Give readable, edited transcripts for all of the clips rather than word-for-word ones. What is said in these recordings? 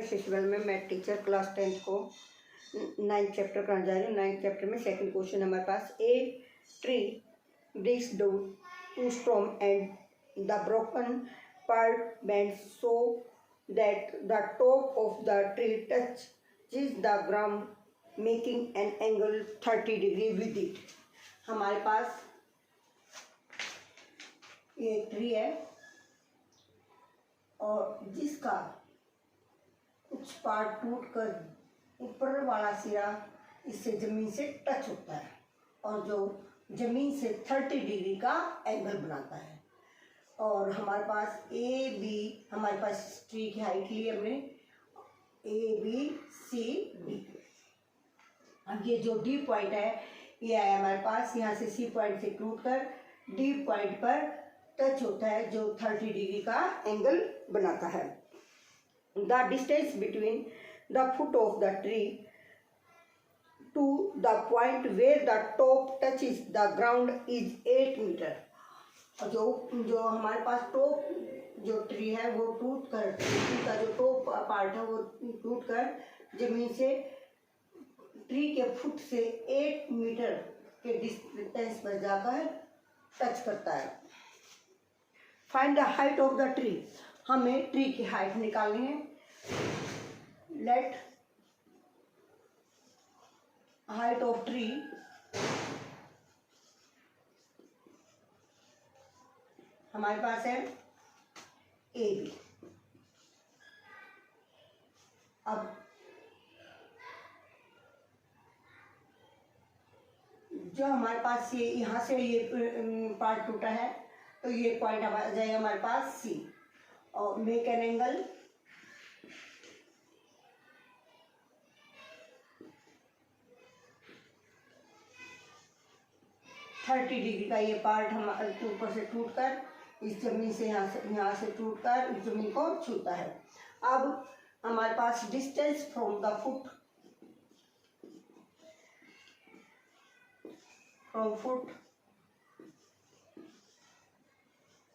शिशुबल में मैं teacher class 10th को 9th चैप्टर कराने जा रही हूँ। 9th चैप्टर में सेकंड क्वेश्चन हमारे पास, a tree breaks down to storm and the broken part bends so that the top of the tree touches the ground making an angle 30 degree with it. हमारे पास ये tree है और जिसका कुछ पार्ट टूट कर ऊपर वाला सिरा इससे ज़मीन से टच होता है और जो ज़मीन से 30 डिग्री का एंगल बनाता है। और हमारे पास ए बी, हमारे पास ट्री की हाइट ली हमने ए बी सी डी। अब ये जो डी पॉइंट है ये आया हमारे पास, यहाँ से सी पॉइंट से टूट कर डी पॉइंट पर टच होता है जो 30 डिग्री का एंगल बनाता है। The distance between the foot of the tree to the point where the top touches the ground is 8 meter। और जो हमारे पास टॉप जो ट्री है वो टूट कर, ट्री का जो टॉप पार्ट है वो टूट कर जमीन से ट्री के फुट से 8 मीटर के डिस्टेंस पर जाकर टच करता है। Find the height of the tree, हमें ट्री की हाइट निकालनी है। लेट हाइट ऑफ ट्री हमारे पास है ए बी। अब जो हमारे पास ये यहाँ से ये पार्ट टूटा है तो ये पॉइंट आ जाएगा हमारे पास सी। और मेक एन एंगल 30 डिग्री का ये पार्ट हम ऊपर से टूटकर इस जमीन से यहाँ से टूटकर इस जमीन को छूता है। अब हमारे पास distance from the foot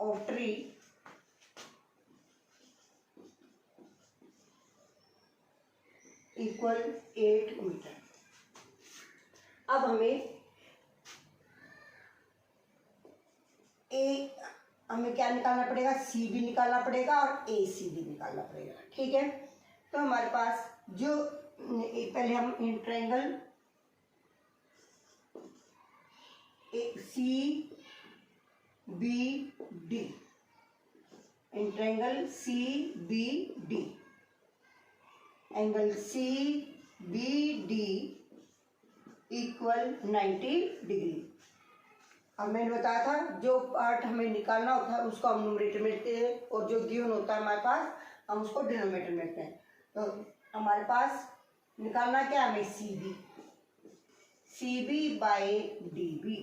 of tree equal 8 metre. अब हमें क्या निकालना पड़ेगा, सी भी निकालना पड़ेगा और ए सी भी निकालना पड़ेगा। ठीक है, तो हमारे पास जो पहले हम in triangle C B D, in triangle C B D, angle C B D equal 90 degree. अब मैंने बताया था जो पार्ट हमें निकालना होता है उसको हम न्यूमरेटर में लिखते हैं और जो गिवन होता है हमारे पास हम उसको डिनोमिनेटर में लिखते हैं। तो हमारे पास निकालना क्या है, हमें C B by D B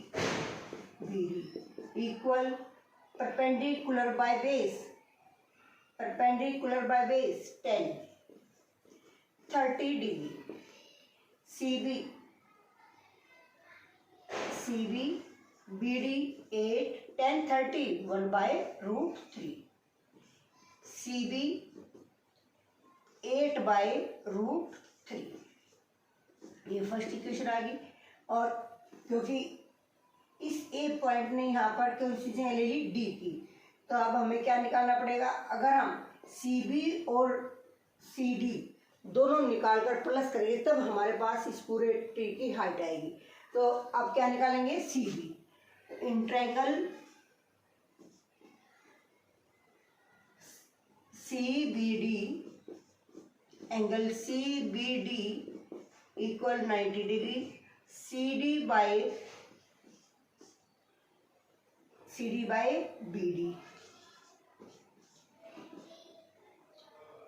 B D equal perpendicular by base 10 30 degree. C B B D 8 10 30 1 by root 3। C B 8 by root 3, ये फर्स्ट इक्वेशन आ गई। और क्योंकि इस ए पॉइंट ने यहाँ पर क्यों चीजें ले ली डी की, तो अब हमें क्या निकालना पड़ेगा, अगर हम सी बी और सी डी दोनों निकाल कर प्लस करेंगे तब हमारे पास इस पूरे ट्री की हाइट आएगी। तो अब क्या निकालेंगे, C B in triangle C B D, angle C B D equal 90 degree. C D by B D.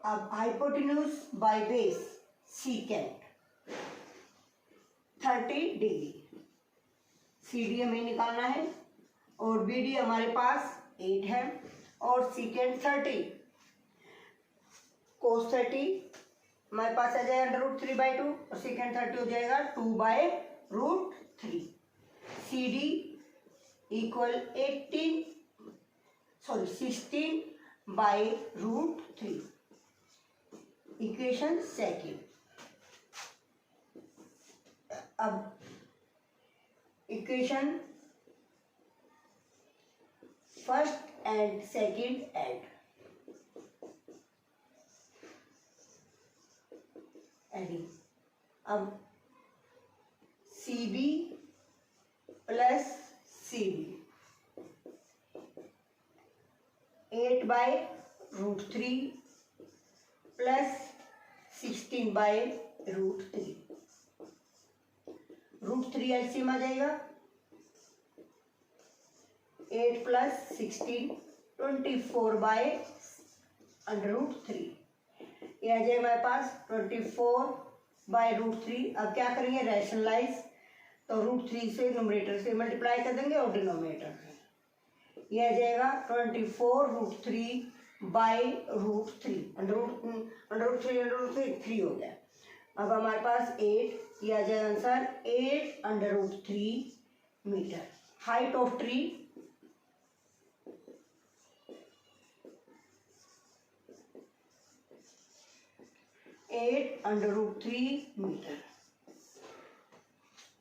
अब hypotenuse by base secant 30 degree. C D हमें निकालना है और बी डी हमारे पास 8 है और सीकेंट 30 कोस 30 हमारे पास आ जाएगा √3/2 और सीकेंट 30 हो जाएगा 2/√3। C D equal 16/√3। Equation second. अब equation first and second add adding. अब CB plus CB 8/√3 plus 16/√3। √3 LCM आ जाएगा, 8 प्लस 16 24/√3। ये आ जाएगा हमारे पास 24/√3। अब क्या करेंगे, रैशनलाइज, तो √3 से न्यूमरेटर से मल्टीप्लाई कर देंगे और डिनोमिनेटर से। ये आ जाएगा 24√3/√3, √3 3 हो गया। अब हमारे पास 8, ये आ जाएगा answer 8√3 metre. Height of tree 8√3 metre.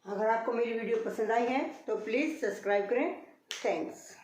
अगर आपको मेरी वीडियो पसंद आई है तो प्लीज़ सब्सक्राइब करें। थैंक्स।